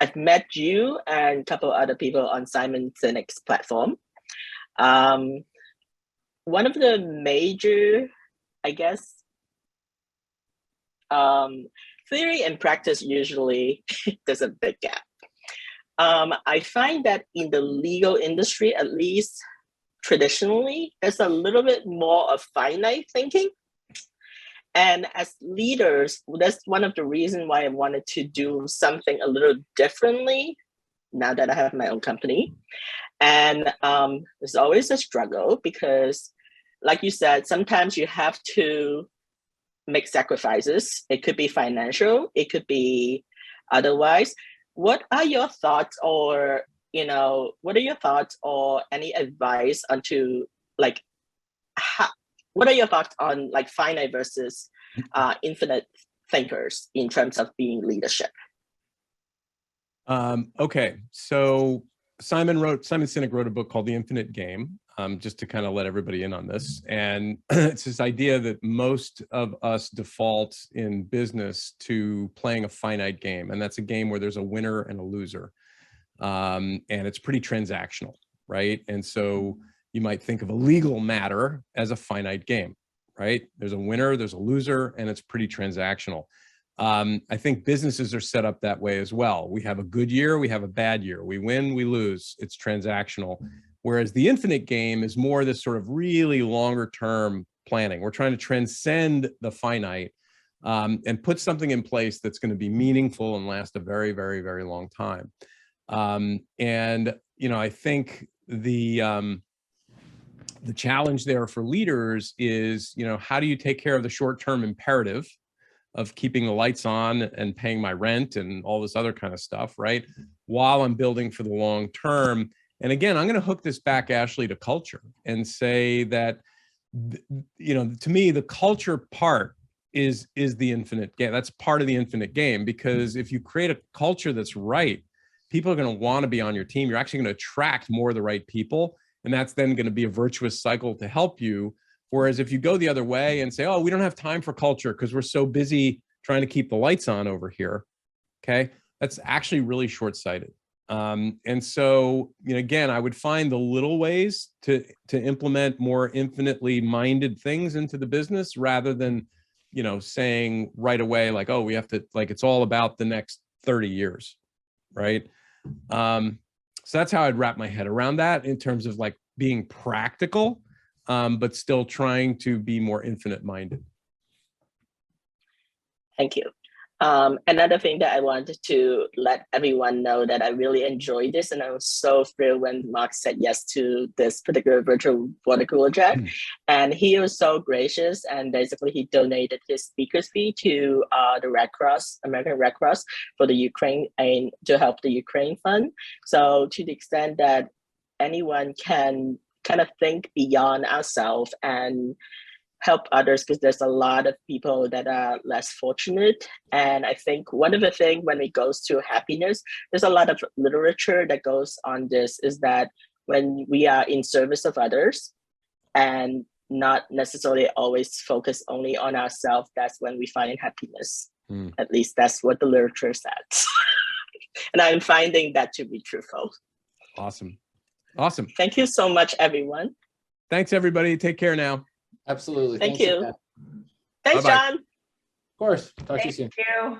S4: I've met you and a couple other people on Simon Sinek's platform. One of the major, I guess, theory and practice usually there's a big gap. I find that in the legal industry, at least traditionally, there's a little bit more of finite thinking. And as leaders, that's one of the reasons why I wanted to do something a little differently now that I have my own company. And there's always a struggle because, like you said, sometimes you have to make sacrifices. It could be financial, it could be otherwise. What are your thoughts, or what are your thoughts or any advice onto what are your thoughts on finite versus infinite thinkers in terms of being leadership?
S3: Okay, so Simon Sinek wrote a book called The Infinite Game, just to kind of let everybody in on this. And it's this idea that most of us default in business to playing a finite game. And that's a game where there's a winner and a loser. And it's pretty transactional, right? And so you might think of a legal matter as a finite game, right? There's a winner, there's a loser, and it's pretty transactional. I think businesses are set up that way as well. We have a good year, we have a bad year. We win, we lose. It's transactional. Whereas the infinite game is more this sort of really longer term planning. We're trying to transcend the finite and put something in place that's going to be meaningful and last a very, very, very long time. And I think the challenge there for leaders is, how do you take care of the short-term imperative of keeping the lights on and paying my rent and all this other kind of stuff, right? While I'm building for the long term. And again, I'm going to hook this back, Ashley, to culture and say that, to me, the culture part is the infinite game. That's part of the infinite game, because if you create a culture that's right, people are going to want to be on your team. You're actually going to attract more of the right people, And that's then going to be a virtuous cycle to help you. Whereas if you go the other way and say, oh, we don't have time for culture because we're so busy trying to keep the lights on over here, okay, that's actually really short-sighted. And so, again, I would find the little ways to implement more infinitely minded things into the business rather than, saying right away, like, oh, we have to, like, it's all about the next 30 years, right? So that's how I'd wrap my head around that in terms of like being practical, but still trying to be more infinite minded.
S4: Thank you. Another thing that I wanted to let everyone know that I really enjoyed this, and I was so thrilled when Mark said yes to this particular virtual water cooler chat. And he was so gracious, and basically he donated his speaker's fee to the Red Cross, American Red Cross, for the Ukraine and to help the Ukraine fund. So to the extent that anyone can kind of think beyond ourselves and help others, because there's a lot of people that are less fortunate. And I think one of the things when it goes to happiness, there's a lot of literature that goes on this, is that when we are in service of others and not necessarily always focus only on ourselves, that's when we find happiness. At least that's what the literature says. And I'm finding that to be truthful.
S3: Awesome.
S4: Thank you so much, everyone.
S3: Thanks, everybody. Take care now.
S5: Absolutely.
S4: Thank
S5: Thanks
S4: you.
S5: again.
S4: Thanks,
S3: Bye-bye.
S4: John.
S5: Of course. Talk to you soon.
S1: Thank you.